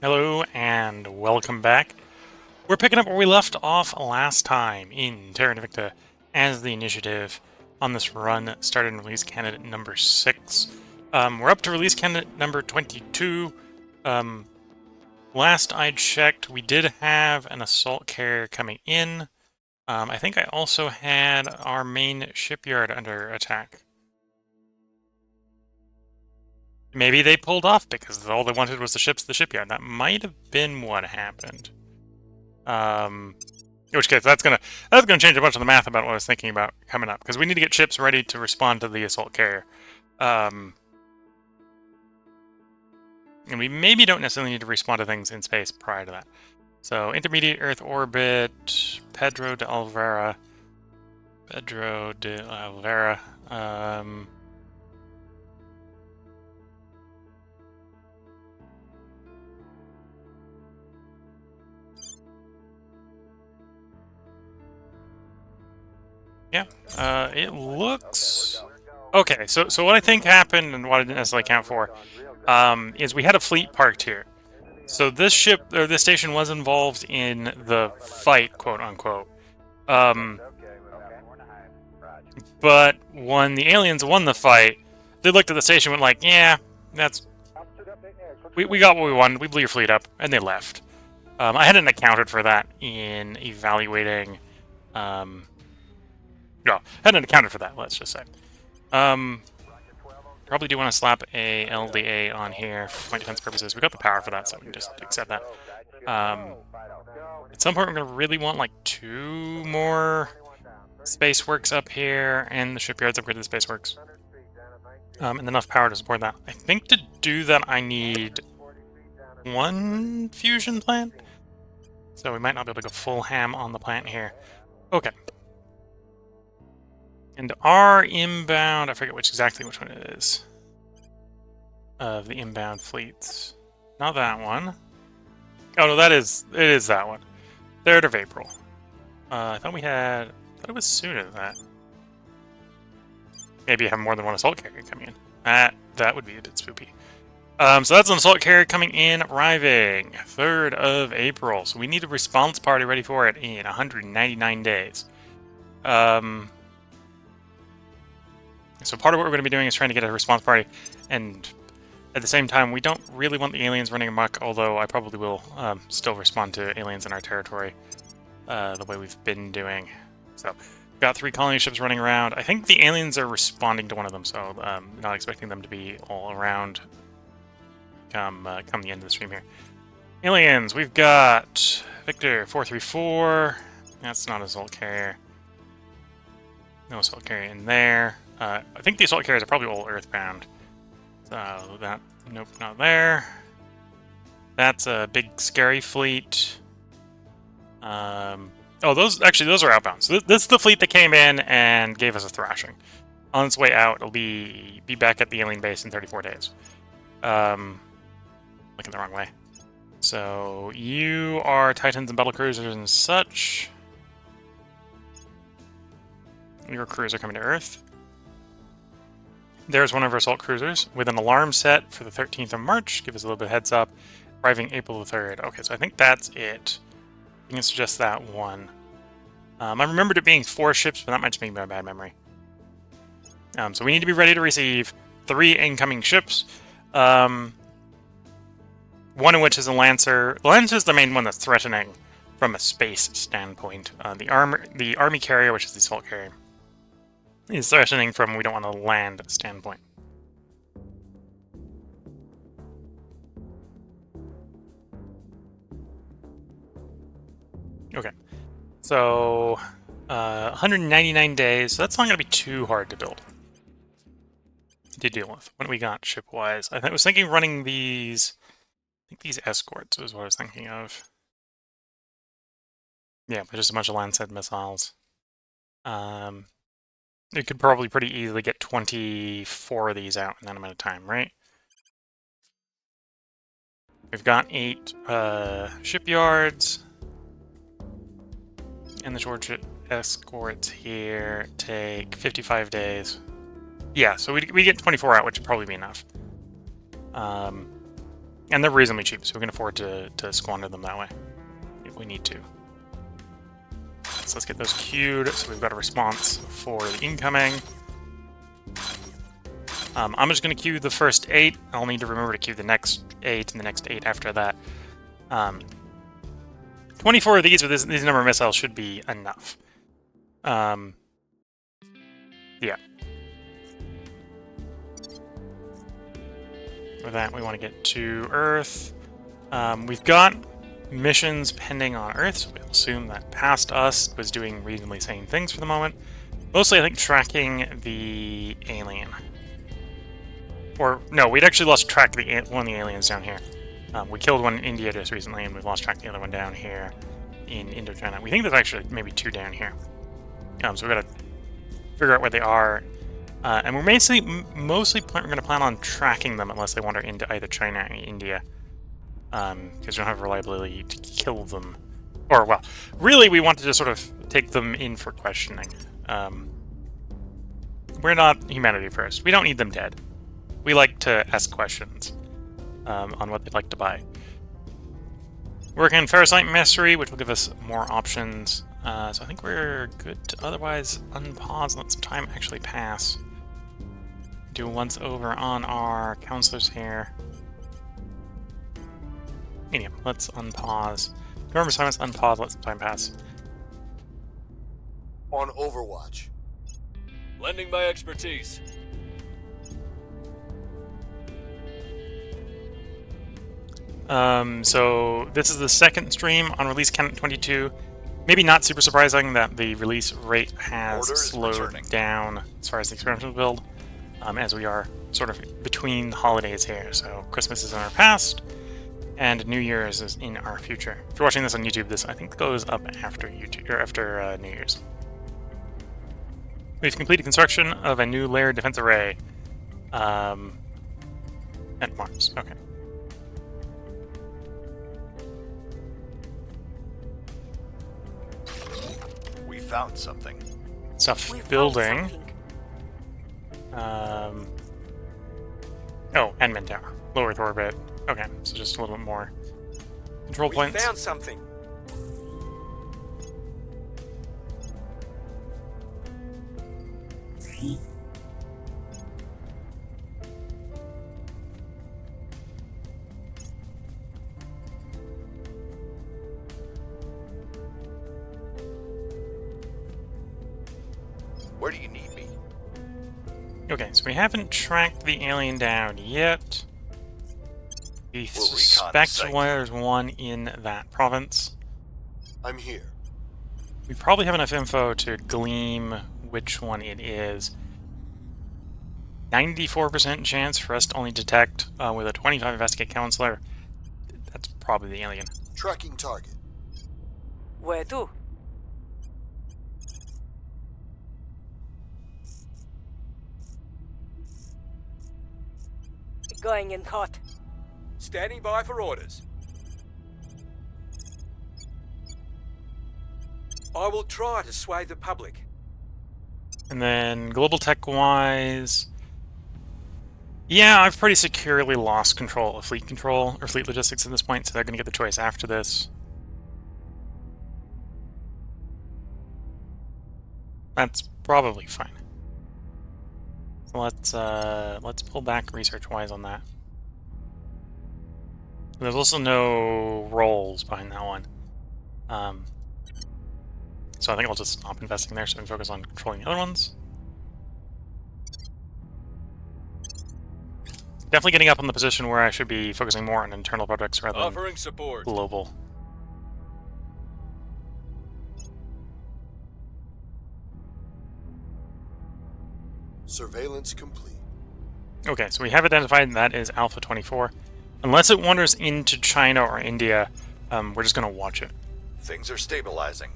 Hello and welcome back. We're picking up where we left off last time in Terra Invicta as the initiative on this run that started in release candidate number 6. We're up to release candidate number 22. Last I checked, we did have an assault carrier coming in. I think I also had our main shipyard under attack. Maybe they pulled off because all they wanted was the ships to the shipyard. That might have been what happened. In which case, that's gonna change a bunch of the math about what I was thinking about coming up, because we need to get ships ready to respond to the assault carrier. And we maybe don't necessarily need to respond to things in space prior to that. So, intermediate Earth orbit, Pedro de Alvera. Yeah, it looks... Okay, so what I think happened, and what I didn't necessarily account for, is we had a fleet parked here. So this ship, or this station was involved in the fight, quote-unquote. But when the aliens won the fight, they looked at the station and went like, yeah, that's... We got what we wanted, we blew your fleet up, and they left. I hadn't accounted for that in evaluating... No, hadn't accounted for that, let's just say. Probably do want to slap a LDA on here for point defense purposes. We got the power for that, so we can just accept that. At some point, we're going to really want like 2 more space works up here, and the shipyards upgrade to the space works. And enough power to support that. I think to do that, I need 1 fusion plant. So we might not be able to go full ham on the plant here. Okay. And our inbound, I forget exactly which one it is, of the inbound fleets. Not that one. Oh no, it is that one. 3rd of April. I thought it was sooner than that. Maybe you have more than 1 assault carrier coming in. That would be a bit spooky. So that's an assault carrier coming in, arriving 3rd of April. So we need a response party ready for it in 199 days. So part of what we're going to be doing is trying to get a response party, and at the same time, we don't really want the aliens running amok, although I probably will still respond to aliens in our territory the way we've been doing. So we've got 3 colony ships running around. I think the aliens are responding to one of them, so not expecting them to be all around come the end of the stream here. Aliens, we've got Victor 434. That's not an assault carrier. No assault carrier in there. I think the assault carriers are probably all earthbound. So that, nope, not there. That's a big scary fleet. Oh, those are outbound. So this is the fleet that came in and gave us a thrashing. On its way out, it'll be back at the alien base in 34 days. Looking the wrong way. So you are Titans and battle cruisers and such. Your crews are coming to Earth. There's one of our assault cruisers with an alarm set for the 13th of March. Give us a little bit of heads up. Arriving April the 3rd. Okay, so I think that's it. I think it's just that one. I remembered it being 4 ships, but that might just be my bad memory. So we need to be ready to receive 3 incoming ships. One of which is a Lancer. The Lancer is the main one that's threatening from a space standpoint. The army carrier, which is the assault carrier, is threatening from we don't want to land standpoint. Okay, so 199 days, so that's not going to be too hard to build, to deal with. What do we got ship-wise? I was thinking running these, I think these escorts is what I was thinking of. Yeah, but just a bunch of Lancet missiles. We could probably pretty easily get 24 of these out in that amount of time, right? We've got 8 shipyards. And the short escorts here take 55 days. Yeah, so we get 24 out, which would probably be enough. And they're reasonably cheap, so we can afford to squander them that way if we need to. So let's get those queued, so we've got a response for the incoming. I'm just going to queue the first 8. I'll need to remember to queue the next 8 and the next 8 after that. 24 of these with these number of missiles should be enough. Yeah. With that, we want to get to Earth. We've got missions pending on Earth, so we'll assume that past us was doing reasonably sane things for the moment. Mostly, I think, tracking the alien. Or, no, we'd actually lost track of one of the aliens down here. We killed one in India just recently, and we've lost track of the other one down here in Indochina. We think there's actually maybe 2 down here. So we've got to figure out where they are. And we're mostly going to plan on tracking them unless they wander into either China or India. Because we don't have reliability to kill them. Or, well, really we want to just sort of take them in for questioning. We're not humanity first. We don't need them dead. We like to ask questions on what they'd like to buy. Working on Ferrocite Mastery, which will give us more options. So I think we're good to otherwise unpause and let some time actually pass. Do once over on our counselors here. Medium, let's unpause. Remember assignments, unpause, let some time pass. On Overwatch. Lending my expertise. So this is the second stream on release count 22. Maybe not super surprising that the release rate has slowed down as far as the experimental build, as we are sort of between the holidays here. So Christmas is in our past, and New Year's is in our future. If you're watching this on YouTube, this I think goes up after YouTube or after New Year's. We've completed construction of a new layered defense array at Mars. Okay. We found something. Stuff building. Oh, Admin Tower. Low Earth orbit. Okay, so just a little bit more control points. We found something. Where do you need me? Okay, so we haven't tracked the alien down yet. We suspect there's one in that province. I'm here. We probably have enough info to glean which one it is. 94% chance for us to only detect with a 25 investigate counselor. That's probably the alien. Tracking target. Where to? Going in caught. Standing by for orders. I will try to sway the public. And then global tech-wise... Yeah, I've pretty securely lost control of fleet control, or fleet logistics at this point, so they're going to get the choice after this. That's probably fine. So let's pull back research-wise on that. There's also no roles behind that one. So I think I'll just stop investing there so we can focus on controlling the other ones. Definitely getting up on the position where I should be focusing more on internal projects rather than offering support. Global. Surveillance complete. Okay, so we have identified that is Alpha 24. Unless it wanders into China or India, we're just going to watch it. Things are stabilizing.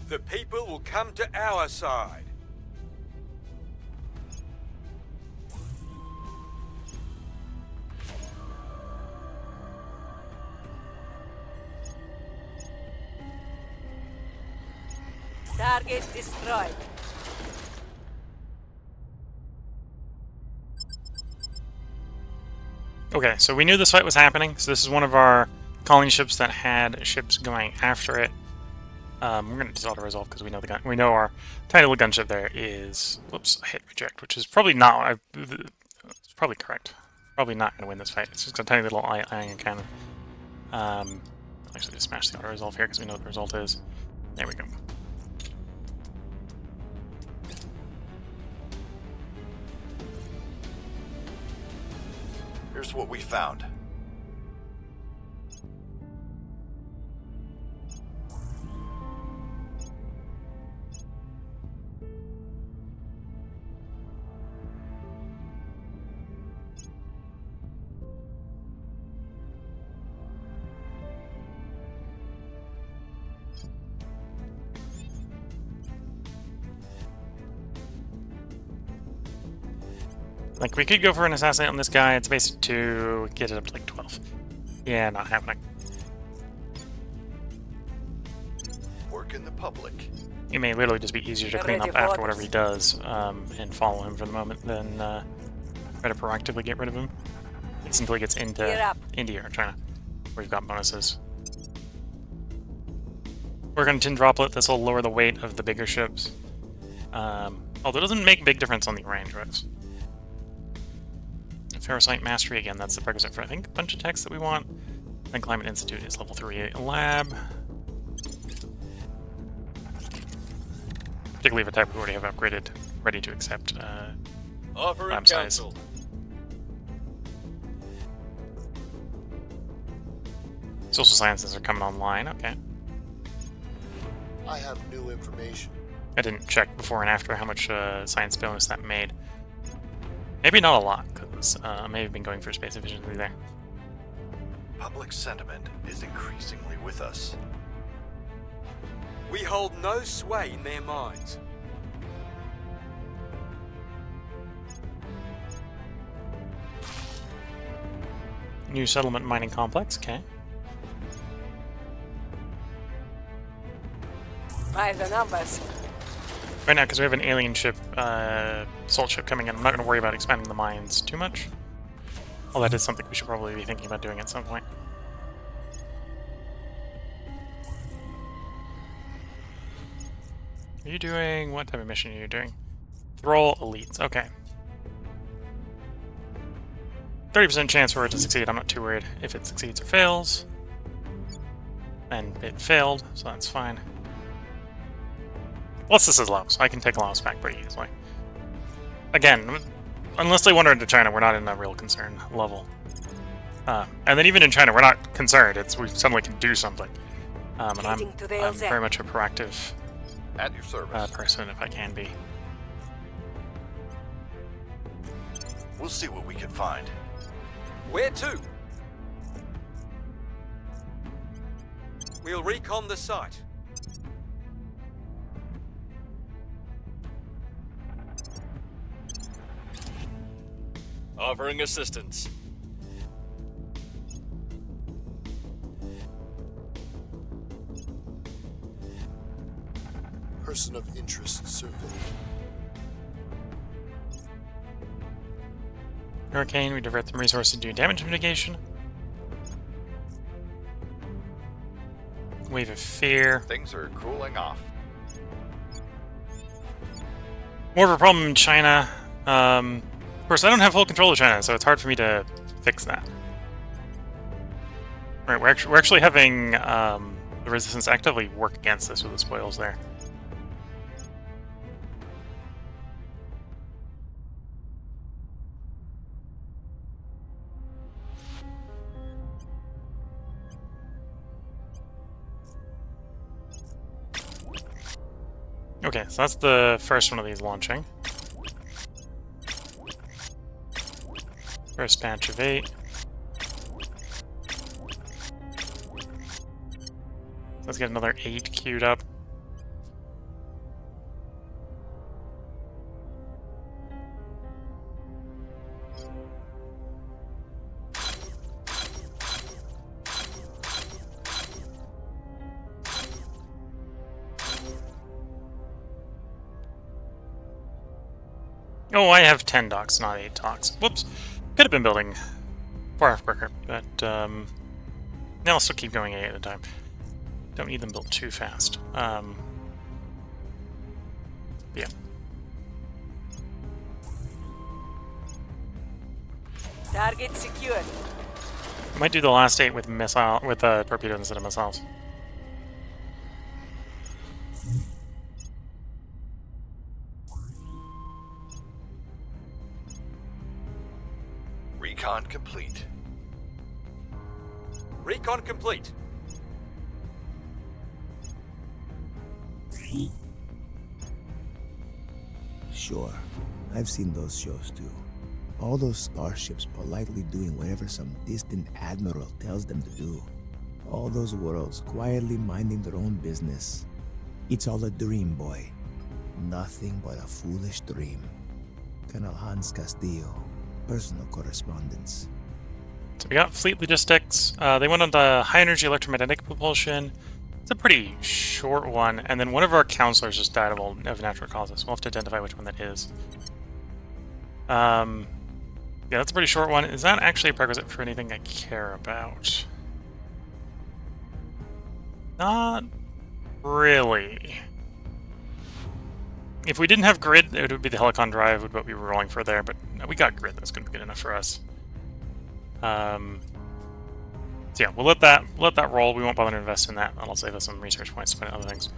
The people will come to our side. Target destroyed. Okay, so we knew this fight was happening, so this is one of our colony ships that had ships going after it. We're going to just auto-resolve because we know the gun. We know our tiny little gunship there is... Whoops, hit reject, which is probably not... It's probably correct. Probably not going to win this fight. It's just a tiny little iron cannon. Actually, just smash the auto-resolve here because we know what the result is. There we go. Here's what we found. Like, we could go for an assassinate on this guy. It's basic 2, get it up to like 12. Yeah, not happening. Work in the public. It may literally just be easier to clean up after whatever he does and follow him for the moment than try to proactively get rid of him. At least until he gets into India or China, where we've got bonuses. Work on Tin Droplet. This will lower the weight of the bigger ships. Although it doesn't make a big difference on the range roads. Ferrocite Mastery, again, that's the prerequisite for, I think, a bunch of techs that we want. Then Climate Institute is level 3 lab. Particularly of a type we already have upgraded, ready to accept lab size. Social Sciences are coming online, okay. I have new information. I didn't check before and after how much science bonus that made. Maybe not a lot, because I may have been going for space efficiency there. Public sentiment is increasingly with us. We hold no sway in their minds. New settlement mining complex, okay. By the numbers. Right now, because we have an alien ship, salt ship coming in, I'm not going to worry about expanding the mines too much. Well, that is something we should probably be thinking about doing at some point. Are you doing... what type of mission are you doing? Thrall Elites, okay. 30% chance for it to succeed, I'm not too worried if it succeeds or fails. And it failed, so that's fine. Plus this is Laos. I can take Laos back pretty easily. Again, unless they wander into China, we're not in a real concern level. And then even in China, we're not concerned. It's we suddenly can do something. And I'm very much a proactive At your service. person if I can be. We'll see what we can find. Where to? We'll recon the site. Offering assistance. Person of interest surveyed. Hurricane, we divert the resources to do damage mitigation. Wave of Fear. Things are cooling off. More of a problem in China. Of course, I don't have full control of China, so it's hard for me to fix that. Right, we're actually having the Resistance actively work against us with the spoils there. Okay, so that's the first one of these launching. First batch of 8. Let's get another 8 queued up. Oh, I have 10 docks, not 8 docks. Whoops. Could have been building far off quicker, but now I'll still keep going 8 at a time. Don't need them built too fast. Yeah. Target secured. I might do the last 8 with torpedoes instead of missiles. Recon complete. Recon complete. Sure, I've seen those shows too. All those starships politely doing whatever some distant admiral tells them to do. All those worlds quietly minding their own business. It's all a dream, boy. Nothing but a foolish dream. Colonel Hans Castillo, personal correspondence. So we got fleet logistics. They went on to high energy electromagnetic propulsion. It's a pretty short one, and then one of our counselors just died of natural causes. We'll have to identify which one that is. Yeah, that's a pretty short one. Is that actually a prerequisite for anything I care about? Not really. If we didn't have grid, it would be the Helicon drive, would what we were rolling for there, but we got grid. That's going to be good enough for us. So yeah, we'll let that roll. We won't bother to invest in that. That'll save us some research points to put in other things.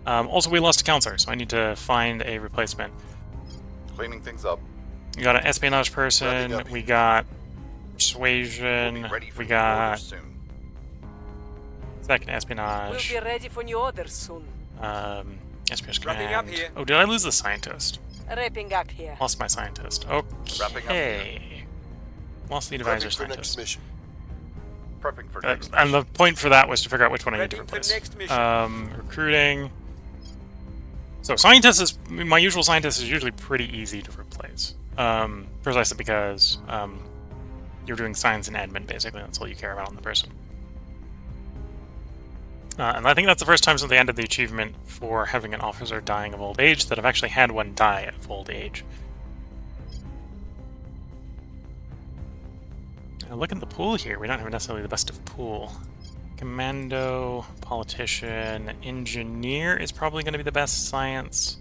Also, we lost a counselor, so I need to find a replacement. Cleaning things up. We got an espionage person. Wrapping up. We got We'll persuasion. be ready for We new orders got soon. second We'll espionage. be ready for new orders soon. Espionage Wrapping command. up here. Oh, did I lose the scientist? Wrapping up here. Lost my scientist. Wrapping up Okay. Lost the advisor Prepping for next scientist. mission. Prepping for Uh, next and the mission. point for that was to figure out which one I need to Prepping for replace. next mission. Recruiting. So scientist is my usual scientist is usually pretty easy to replace, precisely because you're doing science and admin basically. That's all you care about on the person. And I think that's the first time since the end of the achievement for having an officer dying of old age that I've actually had one die of old age. Now look at the pool here. We don't have necessarily the best of pool. Commando, politician, engineer is probably going to be the best science.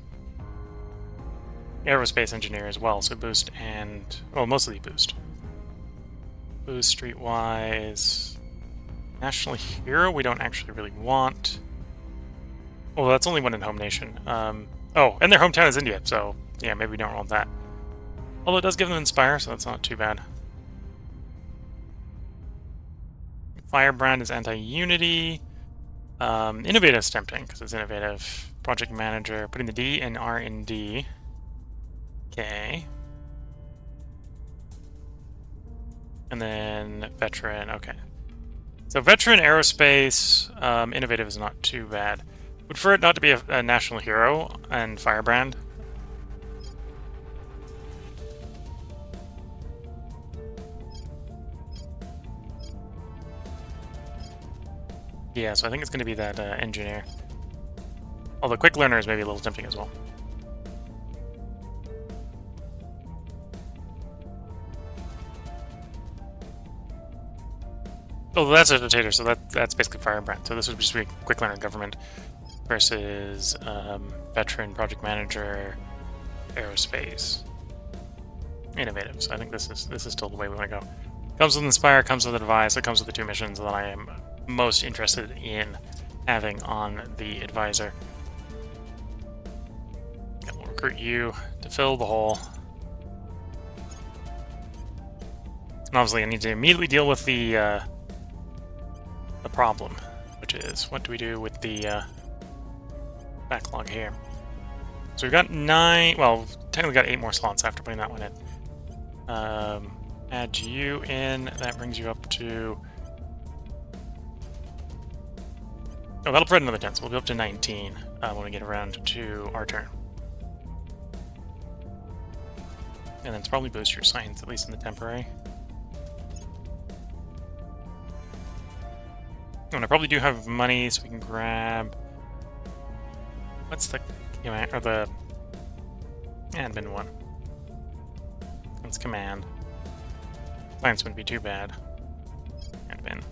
Aerospace engineer as well, so boost and... well, mostly boost. Boost streetwise. National hero we don't actually really want. Well, that's only one in home nation. Oh, and their hometown is India, so yeah, maybe we don't want that. Although it does give them Inspire, so that's not too bad. Firebrand is anti-unity. Innovative is tempting, because it's innovative. Project manager, putting the D in R&D. Okay. And then veteran, okay. So veteran, aerospace, innovative is not too bad. Would prefer it not to be a national hero and Firebrand. Yeah, so I think it's going to be that engineer. Although quick learner is maybe a little tempting as well. Oh, that's a dictator, so that's basically Firebrand. So this would just be quick learner government versus veteran, project manager, aerospace, innovative. So I think this is still the way we want to go. Comes with Inspire, comes with Advise, it comes with the 2 missions that I am most interested in having on the advisor. And we'll recruit you to fill the hole. And obviously I need to immediately deal with the problem, which is what do we do with the backlog here? So we've got 9, well, technically got 8 more slots after putting that one in. Add you in, that brings you up to... oh, that'll provide another 10, so we'll go up to 19 when we get around to our turn. And then it's probably boost your science, at least in the temporary. And I probably do have money, so we can grab... what's the... or the... admin one? That's command. Science wouldn't be too bad. Admin.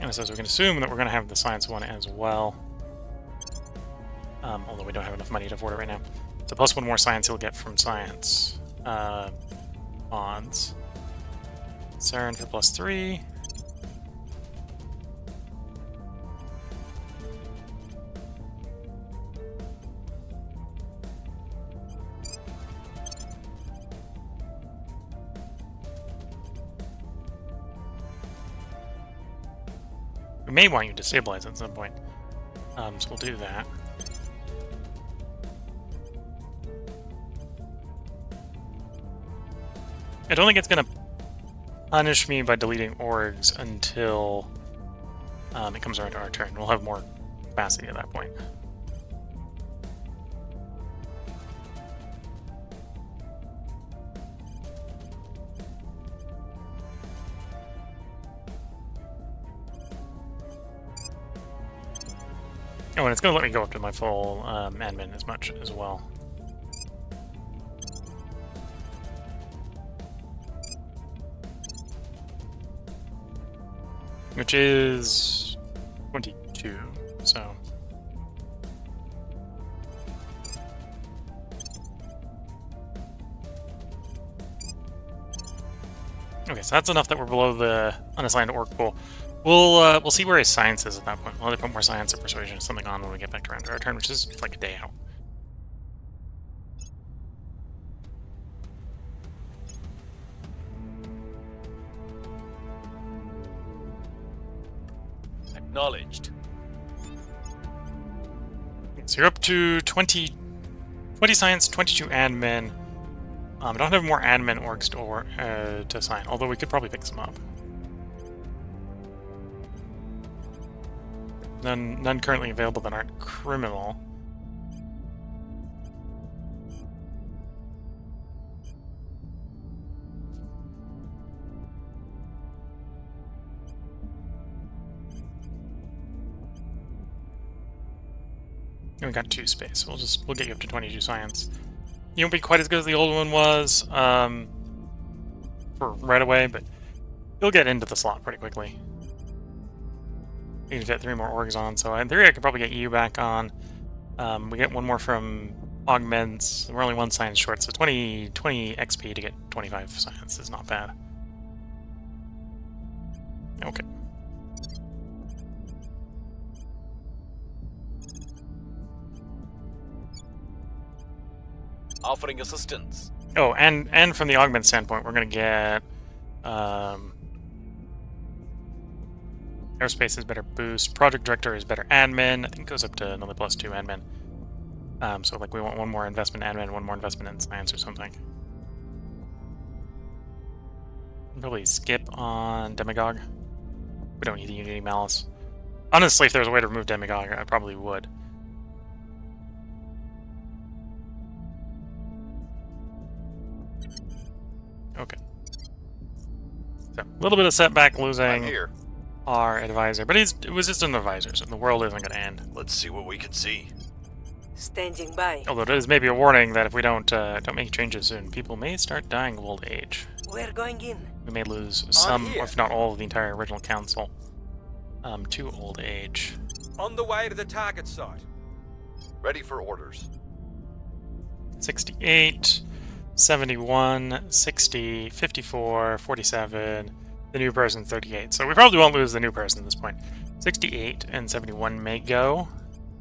And it says we can assume that we're going to have the science one as well. Although we don't have enough money to afford it right now. So plus one more science he'll get from science. Bonds. CERN for +3. We may want you to stabilize at some point. So we'll do that. I don't think it's going to punish me by deleting orgs until it comes around to our turn. We'll have more capacity at that point. Oh, and it's going to let me go up to my full admin as much as well. Which is 22, so... Okay, so that's enough that we're below the unassigned orc pool. We'll see where his science is at that point. We'll either put more science or persuasion or something on when we get back around to our turn, which is like a day out. Acknowledged. So you're up to 20 science, 22 admin. I don't have more admin orgs to assign, although we could probably pick some up. None currently available that aren't criminal. And we got 2 space. We'll get you up to 22 science. You won't be quite as good as the old one was for right away, but you'll get into the slot pretty quickly. You can fit 3 more orgs on, so in theory I could probably get you back on. We get 1 more from augments. We're only 1 science short, so 20 XP to get 25 science is not bad. Okay. Offering assistance. Oh, and from the augment standpoint, we're going to get aerospace is better boost. Project director is better admin. I think it goes up to another +2 admin. So like we want 1 more investment admin, 1 more investment in science or something. Probably skip on demagogue. We don't need the unity malice. Honestly, if there was a way to remove demagogue, I probably would. Okay. So a little bit of setback losing. I'm here. Our advisor, but it was just an advisor, so the world isn't going to end. Let's see what we can see. Standing by. Although it is maybe a warning that if we don't make changes soon, people may start dying of old age. We're going in. We may lose some, here. if not all, of the entire original council to old age. On the way to the target site. Ready for orders. 68, 71, 60, 54, 47. The new person 38. So we probably won't lose the new person at this point. 68 and 71 may go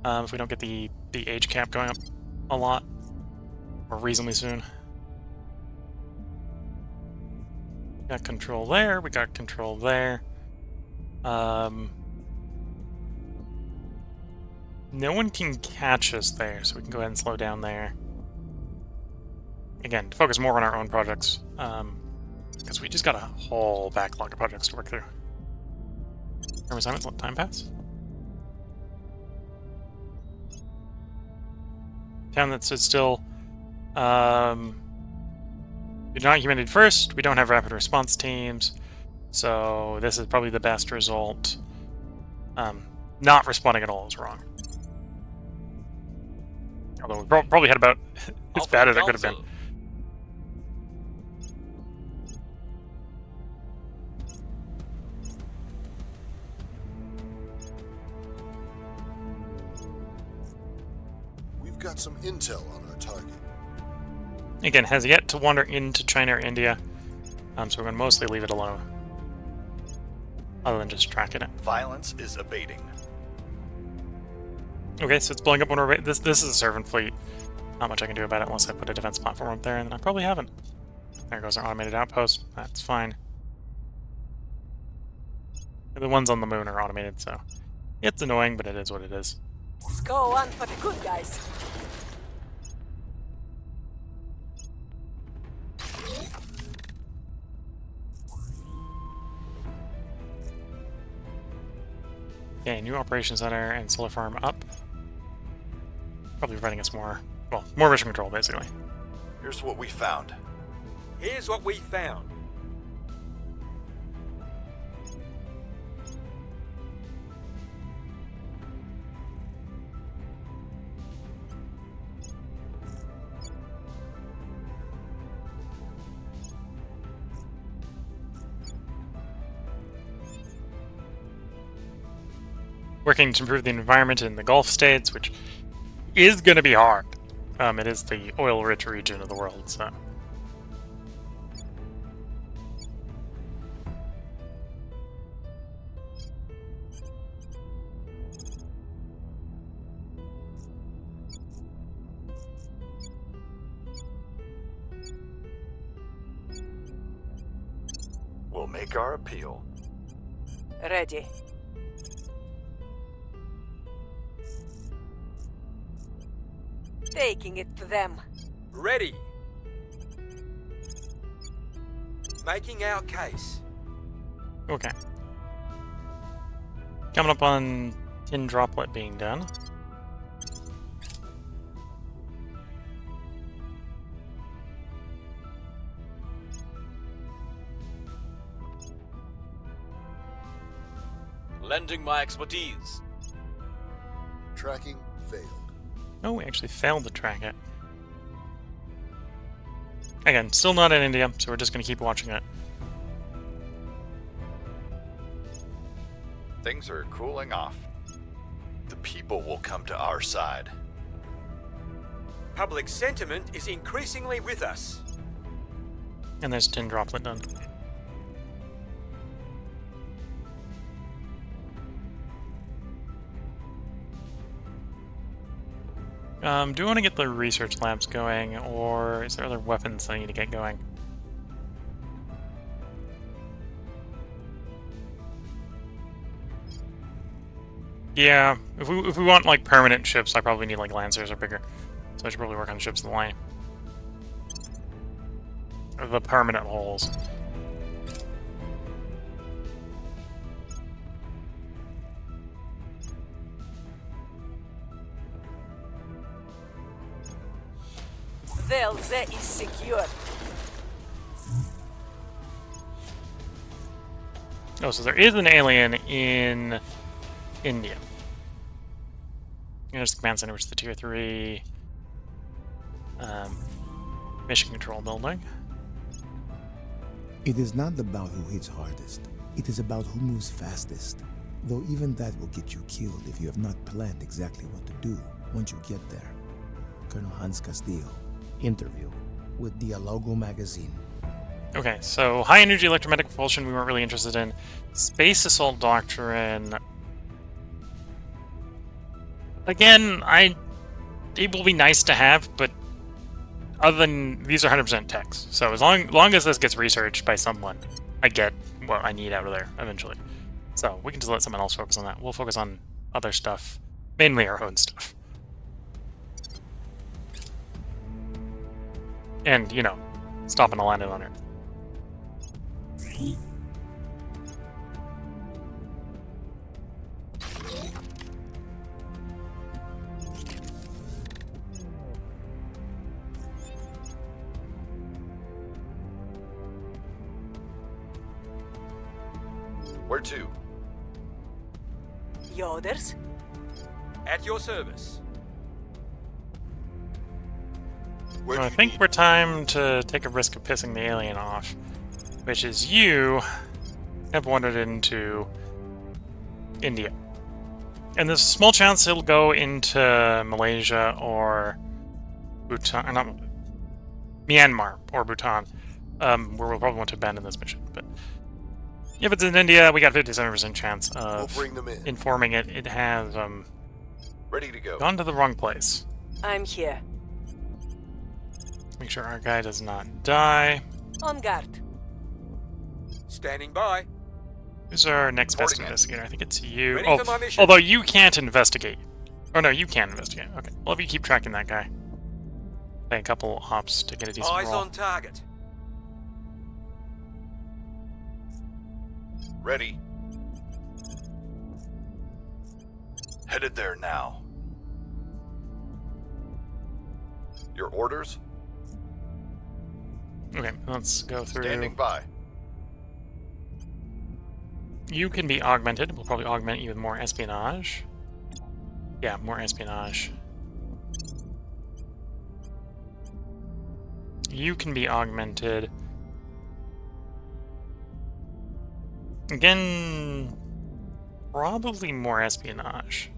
if we don't get the age cap going up a lot or reasonably soon. Got control there. We got control there. No one can catch us there, so we can go ahead and slow down there. Again, to focus more on our own projects. Because we just got a whole backlog of projects to work through. Term assignments, let time pass. Town that stood still. We do not humanity first. We don't have rapid response teams. So this is probably the best result. Not responding at all is wrong. Although we probably had about as bad as it could have been. We've got some intel on our target. Again, has yet to wander into China or India, so we're going to mostly leave it alone. Other than just tracking it. Violence is abating. Okay, so it's blowing up when we're... This is a servant fleet. Not much I can do about it unless I put a defense platform up there, and I probably haven't. There goes our automated outpost. That's fine. The ones on the moon are automated, so... It's annoying, but it is what it is. Let's go on for the good guys. Okay, new operations center and solar farm up. Probably providing us more, well, more mission control, basically. Here's what we found. Here's what we found. Working to improve the environment in the Gulf states, which is going to be hard. It is the oil-rich region of the world, so... We'll make our appeal. Ready. Taking it to them. Ready. Making our case. Okay. Coming up on tin droplet being done. Lending my expertise. Tracking failed. Oh, we actually failed to track it. Again, still not in India, so we're just going to keep watching it. Things are cooling off. The people will come to our side. Public sentiment is increasingly with us. And there's tin droplet done. Do I want to get the research labs going, or is there other weapons I need to get going? Yeah, if we want like permanent ships, I probably need like Lancers or bigger. So I should probably work on ships in the line. Or the permanent holes. Velze is secure. Oh, so there is an alien in India. There's the command center, which is the tier 3 mission control building. It is not about who hits hardest. It is about who moves fastest. Though even that will get you killed if you have not planned exactly what to do once you get there. Colonel Hans Castillo. Interview with Dialogo magazine. Okay, so high energy electromagnetic propulsion we weren't really interested in. Space assault doctrine. Again, it will be nice to have, but other than these are 100% techs. So as long as this gets researched by someone, I get what I need out of there eventually. So we can just let someone else focus on that. We'll focus on other stuff, mainly our own stuff. And, you know, stopping to land it on Earth. Where to? Yoders? At your service. Where Well, I do you think need we're time to take a risk of pissing the alien off, which is you have wandered into India. And there's a small chance he'll go into Malaysia or Bhutan, not Myanmar or Bhutan, where we'll probably want to abandon this mission. But if it's in India, we got 57% chance We'll of bring them in. informing it. It has Ready to go. gone to the wrong place. I'm here. Make sure our guy does not die. On guard. Standing by. Who's our next best Reporting in. investigator? I think it's you. Ready for my mission. Although you can't investigate. Oh no, you can investigate. Okay. Well, if you keep tracking that guy. Play a couple hops to get a decent Eyes roll. on target. Ready. Headed there now. Your orders? Okay, let's go through. Standing by. You can be augmented. We'll probably augment you with more espionage. Yeah, more espionage. You can be augmented. Again, probably more espionage.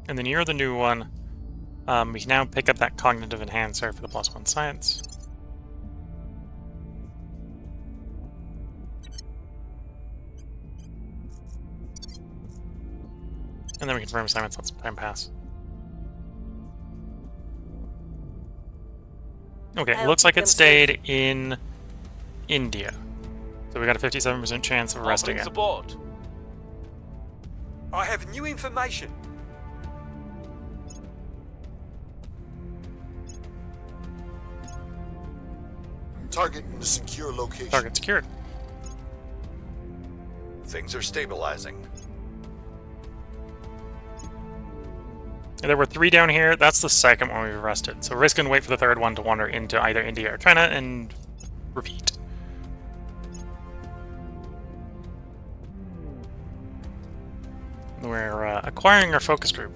And then you're the new one. We can now pick up that cognitive enhancer for the +1 science. And then we confirm assignments, let some time pass. Okay, I'll looks like keep it them stayed in India. So we got a 57% chance of arresting Offering it. support. I have new information. Target in a secure location. Target secured. Things are stabilizing. There were 3 down here. That's the second one we've arrested. So risk and wait for the third one to wander into either India or China and repeat. We're acquiring our focus group.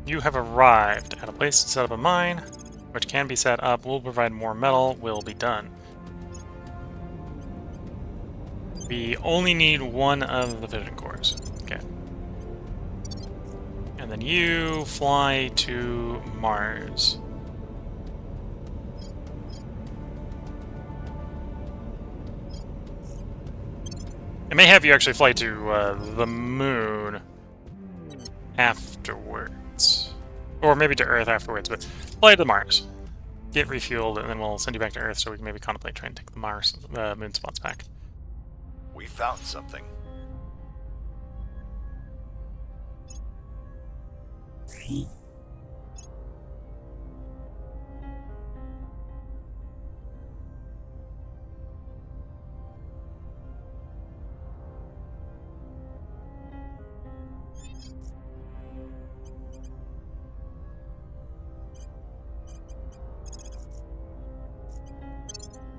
You have arrived at a place to set up a mine, which can be set up. We'll provide more metal. Will be done. We only need one of the fission cores. Okay. And then you fly to Mars. I may have you actually fly to the moon afterwards. Or maybe to Earth afterwards, but fly to Mars. Get refueled, and then we'll send you back to Earth so we can maybe contemplate trying to take the moon spots back. We found something.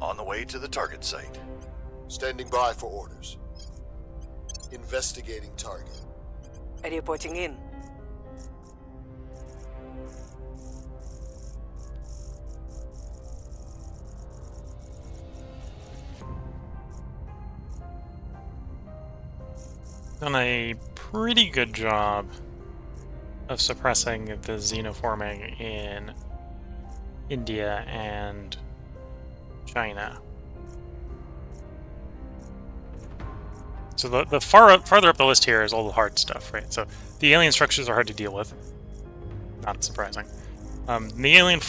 On the way to the target site. Standing by for orders. Investigating target. Reporting in. Done a pretty good job of suppressing the xenoforming in India and China. So the farther up the list here is all the hard stuff, right? So the alien structures are hard to deal with. Not surprising. The alien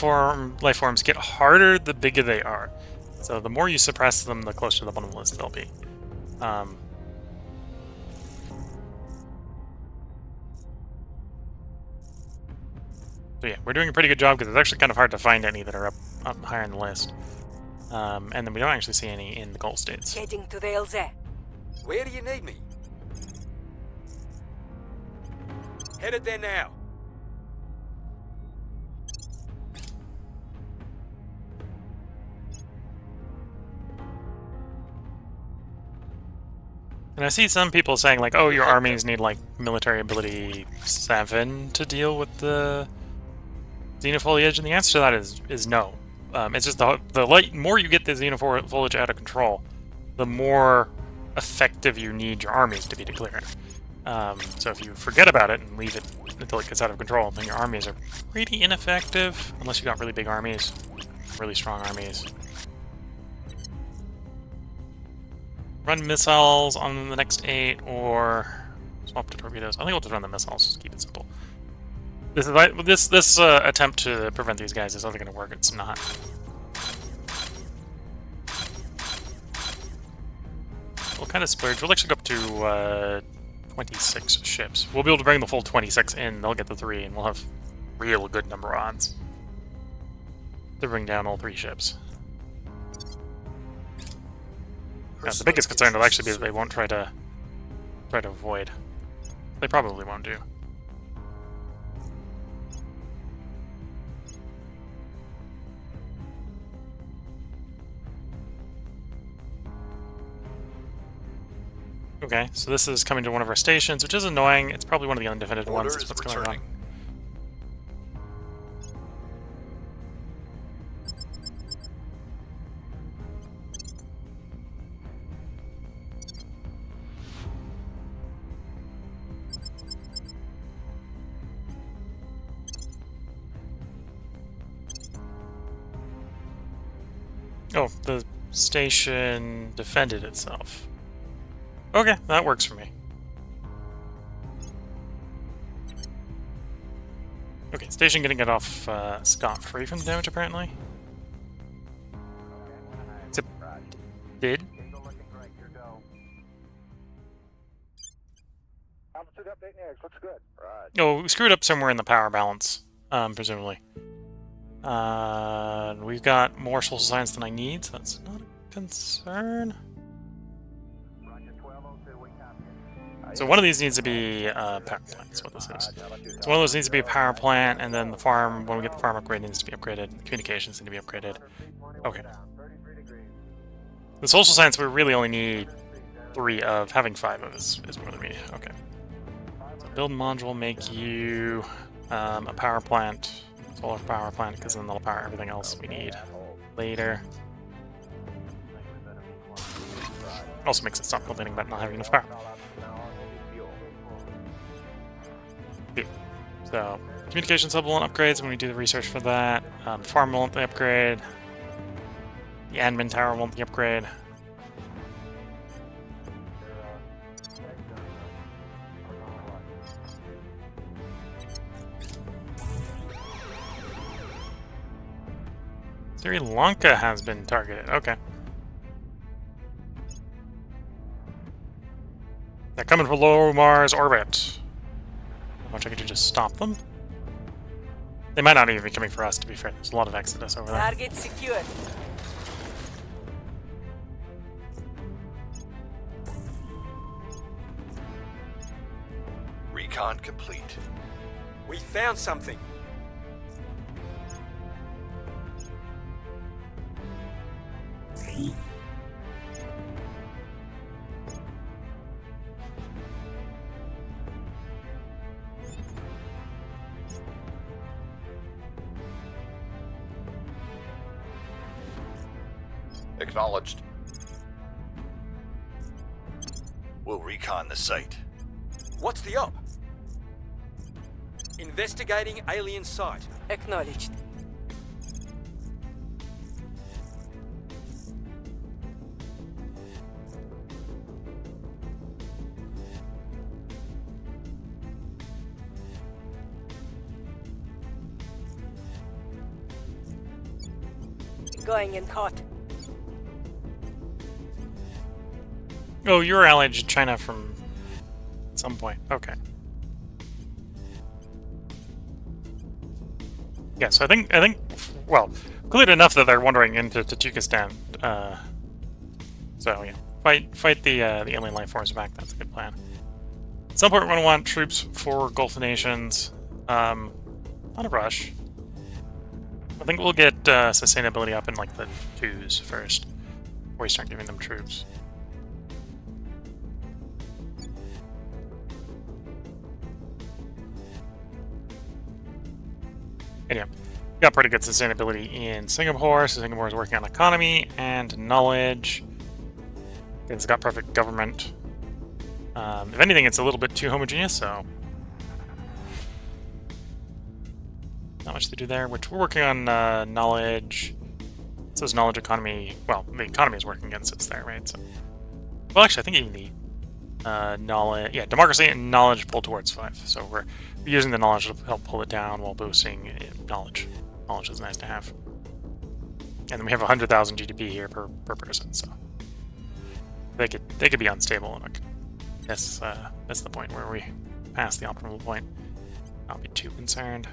life forms get harder the bigger they are. So the more you suppress them, the closer to the bottom of the list they'll be. So yeah, we're doing a pretty good job because it's actually kind of hard to find any that are up higher on the list. And then we don't actually see any in the goal states. Heading to the LZ. Where do you need me? Headed there now. And I see some people saying, like, oh, your armies need, like, military ability 7 to deal with the xenofoliage, and the answer to that is no. It's just the more you get the xenofoliage out of control, the more effective you need your armies to be to clear it. So if you forget about it and leave it until it gets out of control, then your armies are pretty ineffective, unless you got really big armies, really strong armies. Run missiles on the next 8, or swap to torpedoes. I think we'll just run the missiles, just keep it simple. This attempt to prevent these guys is either going to work, it's not. We'll kind of splurge. We'll actually go up to 26 ships. We'll be able to bring the full 26 in, they'll get the 3, and we'll have real good number odds to bring down all 3 ships. Yeah, the biggest concern will actually be that they won't try to avoid. They probably won't do. Okay, so this is coming to one of our stations, which is annoying. It's probably one of the undefended ones. That's what's going on. Oh, the station defended itself. Okay, that works for me. Okay, station getting it off scot-free from the damage, apparently. Except did. Oh, we screwed up somewhere in the power balance, presumably. We've got more social science than I need, so that's not a concern. So one of these needs to be a power plant, that's what this is. So one of those needs to be a power plant, and then the farm, when we get the farm upgrade, needs to be upgraded. Communications need to be upgraded. Okay. The social science we really only need 3 of. Having 5 of is more than we need. Okay. So build module, make you a power plant, solar power plant, because then they'll power everything else we need later. Also makes it stop complaining about not having enough power. Yeah. So, communications hub will want upgrades when we do the research for that. The farm will want the upgrade. The admin tower will want the upgrade. Sri Lanka has been targeted. Okay. They're coming for low Mars orbit. How much I could do to stop them? They might not even be coming for us, to be fair. There's a lot of exodus over there. Target secured. Recon complete. We found something. Acknowledged. We'll recon the site. What's the op? Investigating alien site. Acknowledged. Going in hot. Oh, you're allied to China from some point. Okay. Yeah, so I think, well, clear enough that they're wandering into Tajikistan. So yeah, fight the alien life forms back. That's a good plan. At some point, we're going to want troops for Gulf nations. Not a rush. I think we'll get sustainability up in like the 2s first, before we start giving them troops. Anyway, we got pretty good sustainability in Singapore, so Singapore is working on economy and knowledge. It's got perfect government. If anything, it's a little bit too homogeneous, so not much to do there, which we're working on knowledge. It says knowledge economy. Well, the economy is working against us there, right? So, well, actually, I think even the knowledge, yeah, democracy and knowledge pull towards 5. So we're using the knowledge to help pull it down while boosting knowledge. Knowledge is nice to have. And then we have 100,000 GDP here per person, so they could be unstable and like that's the point where we pass the optimal point. I'll be too concerned.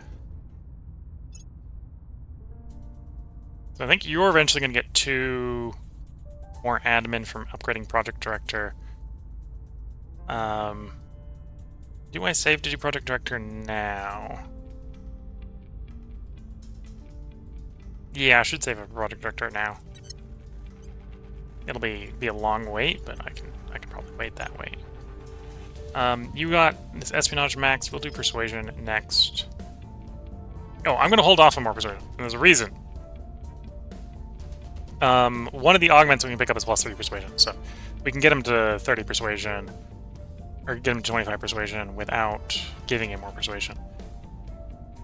So I think you're eventually going to get 2 more admin from upgrading project director. Do I save to do project director now? Yeah, I should save a project director now. It'll be a long wait, but I can probably wait that wait. You got this espionage max. We'll do persuasion next. Oh, I'm going to hold off on more persuasion. And there's a reason. One of the augments we can pick up is +3 persuasion, so we can get him to 30 persuasion, or get him to 25 persuasion without giving him more persuasion.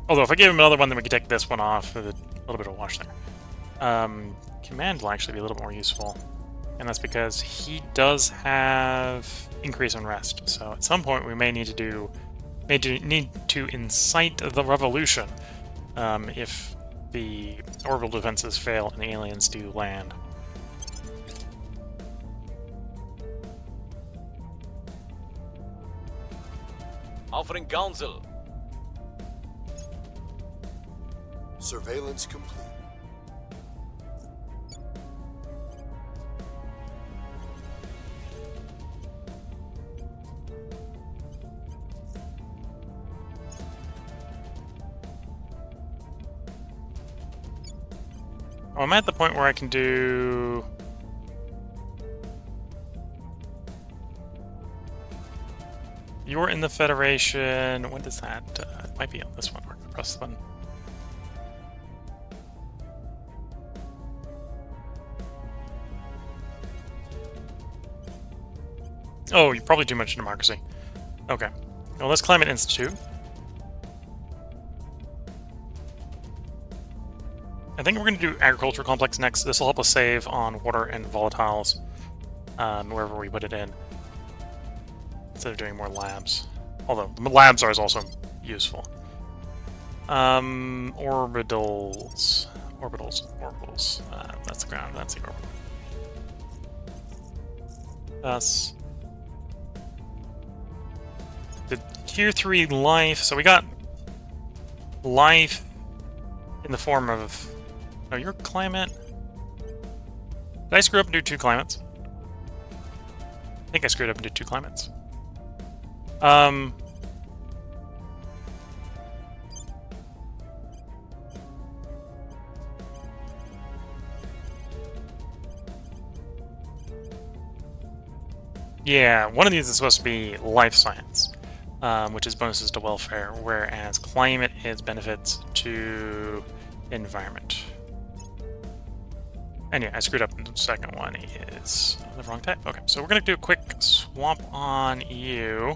Although if I gave him another one, then we could take this one off with a little bit of wash there. Command will actually be a little more useful, and that's because he does have increase in rest. So at some point we may need to incite the revolution if the orbital defenses fail and the aliens do land. Offering counsel. Surveillance complete. Well, I'm at the point where I can do... You're in the Federation. What is that? It might be on this one. Or press this one. Oh, you probably too much democracy. Okay. Well, let's Climate Institute. I think we're going to do Agriculture Complex next. This will help us save on water and volatiles wherever we put it in, instead of doing more labs. Although, the labs are also useful. Orbitals. That's the ground, that's the orbital. Thus, the Tier 3 life, so we got life in the form of... Oh, your climate? Did I screw up and do 2 climates? I think I screwed up and did 2 climates. Yeah, one of these is supposed to be life science, which is bonuses to welfare, whereas climate is benefits to environment. And yeah, I screwed up. The second one is the wrong type. Okay, so we're going to do a quick swap on you.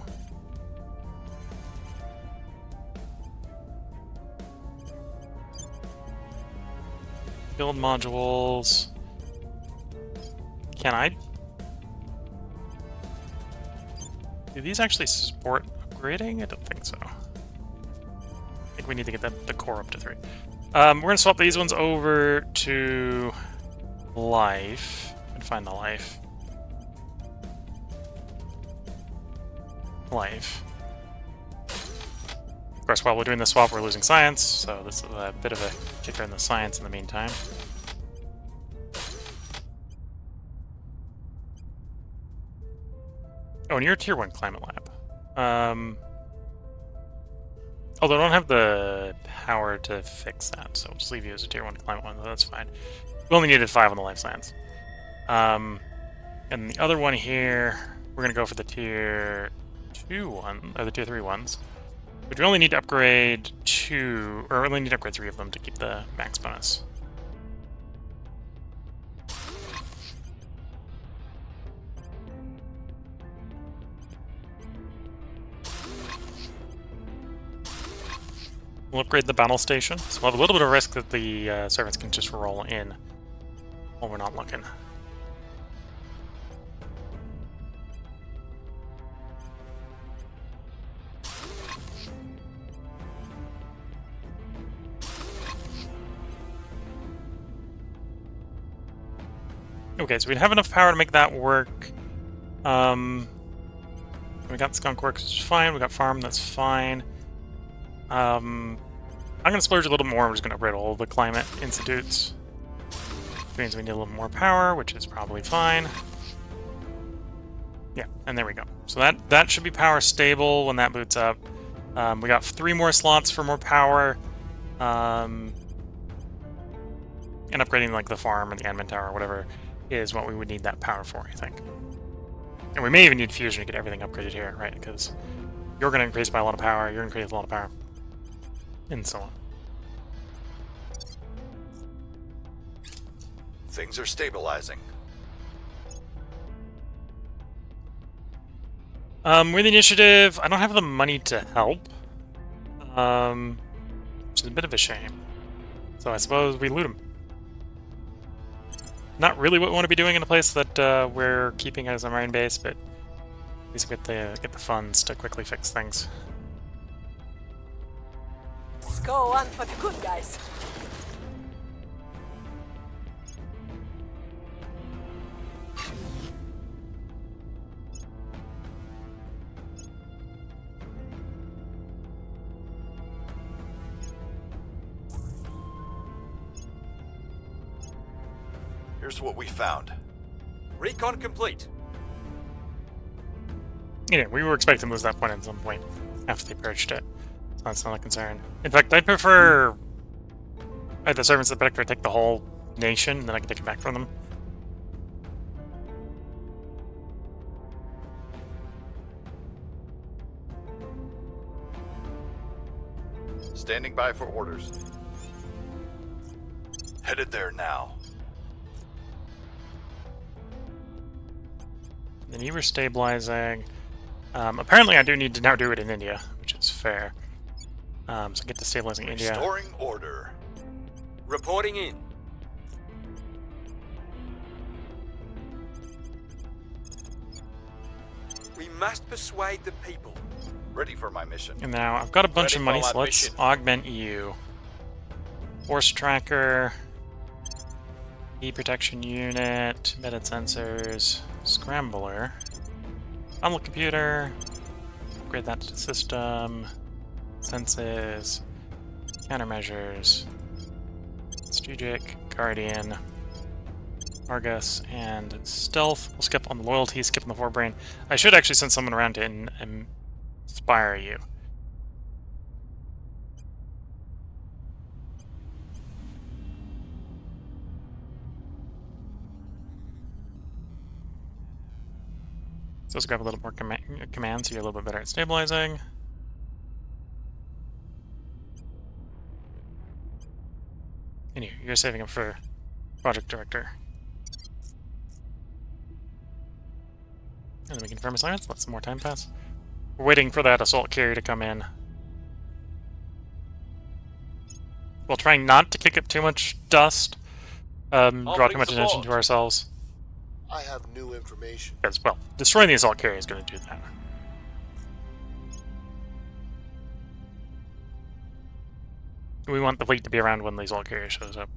Build modules. Can I? Do these actually support upgrading? I don't think so. I think we need to get the core up to 3. We're going to swap these ones over to life. And find the life. Life. Of course, while we're doing the swap, we're losing science, so this is a bit of a kicker in the science in the meantime. Oh, and you're a Tier 1 climate lab. Although I don't have the power to fix that, so I'll just leave you as a tier 1 climate one, that's fine. We only needed 5 on the lifelines. And the other one here, we're gonna go for the tier 2 one, or the tier 3 ones. But we only need to upgrade 2, or we only need to upgrade 3 of them to keep the max bonus. We'll upgrade the battle station, so we'll have a little bit of risk that the servants can just roll in while we're not looking. Okay, so we'd have enough power to make that work. We got Skunk Works, which is fine. We got Farm, that's fine. I'm gonna splurge a little more. We're just gonna upgrade all the climate institutes. Which means we need a little more power, which is probably fine. Yeah, and there we go. So that should be power stable when that boots up. We got 3 more slots for more power. And upgrading like the farm and the admin tower or whatever is what we would need that power for, I think. And we may even need fusion to get everything upgraded here, right? Because you're going to increase by a lot of power, you're going to increase a lot of power, and so on. Things are stabilizing. With the initiative, I don't have the money to help, which is a bit of a shame. So I suppose we loot them. Not really what we want to be doing in a place that we're keeping as a marine base, but at least get the funds to quickly fix things. Let's go on for the good guys. Here's what we found. Recon complete. Yeah, we were expecting to lose that point at some point after they purged it. So that's not a concern. In fact, I'd prefer the servants of the Protector take the whole nation, and then I can take it back from them. Standing by for orders. Headed there now. Then you were stabilizing. Apparently I do need to now do it in India, which is fair. So get to stabilizing India. Restoring order. Reporting in. We must persuade the people. Ready for my mission. And now I've got a bunch Ready of money, for so my let's mission. augment EU. Force tracker, E-protection unit, embedded sensors, scrambler, unlock computer, upgrade that to the system, senses, countermeasures, strategic, guardian, Argus, and stealth. We'll skip on the loyalty, skip on the forebrain. I should actually send someone around to inspire you. So let's grab a little more commands so you're a little bit better at stabilizing. And you're saving up for project director. And then we confirm assignments, let some more time pass. We're waiting for that assault carrier to come in. While trying not to kick up too much dust, draw too much attention to ourselves. I have new information. Because, well, destroying the assault carrier is going to do that. We want the fleet to be around when the assault carrier shows up.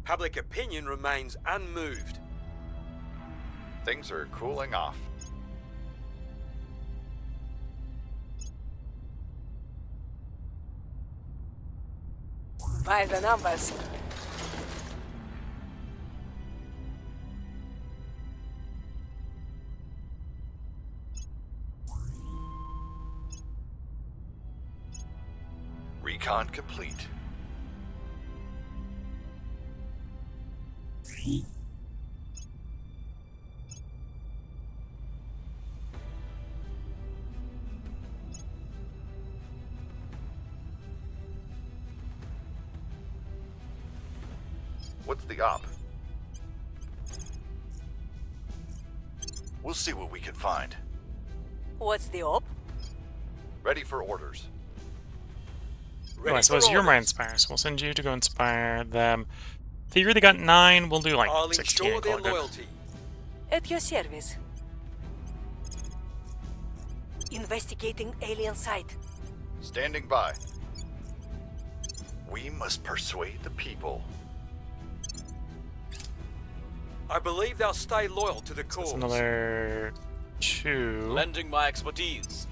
Public opinion remains unmoved. Things are cooling off. By the numbers. Recon complete. What's the op? We'll see what we can find. What's the op? Ready for orders. Oh, I suppose you're my inspire, so we'll send you to go inspire them. If you really got 9, we'll do like I'll 16 ensure and their call it good. loyalty. At your service. Investigating alien site. Standing by. We must persuade the people. I believe they'll stay loyal to the That's cause. another 2. Lending my expertise.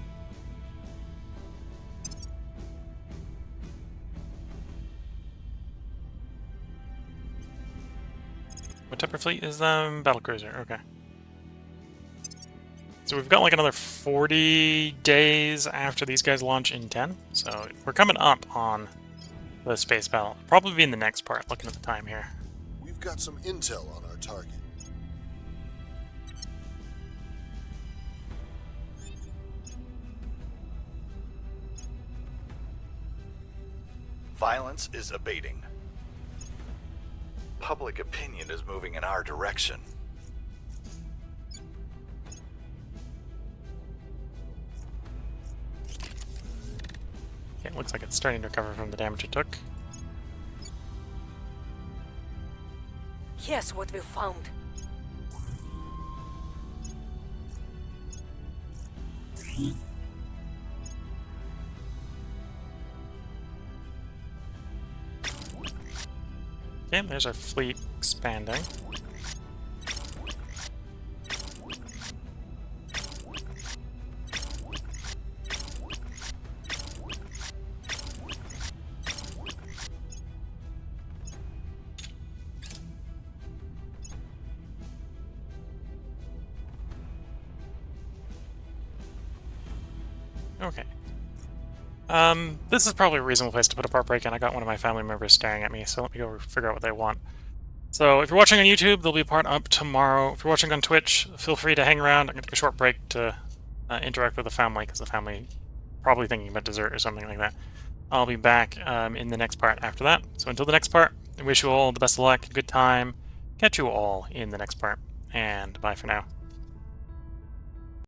What type of fleet is them? Battlecruiser, okay. So we've got like another 40 days after these guys launch in 10. So we're coming up on the space battle. Probably be in the next part, looking at the time here. We've got some intel on our target. Violence is abating. Public opinion is moving in our direction. Okay, it looks like it's starting to recover from the damage it took. Here's what we found. Okay, there's our fleet expanding. Okay. This is probably a reasonable place to put a part break in. I got one of my family members staring at me, so let me go figure out what they want. So if you're watching on YouTube, there'll be a part up tomorrow. If you're watching on Twitch, feel free to hang around. I'm going to take a short break to interact with the family, because the family probably thinking about dessert or something like that. I'll be back in the next part after that. So until the next part, I wish you all the best of luck, good time. Catch you all in the next part, and bye for now.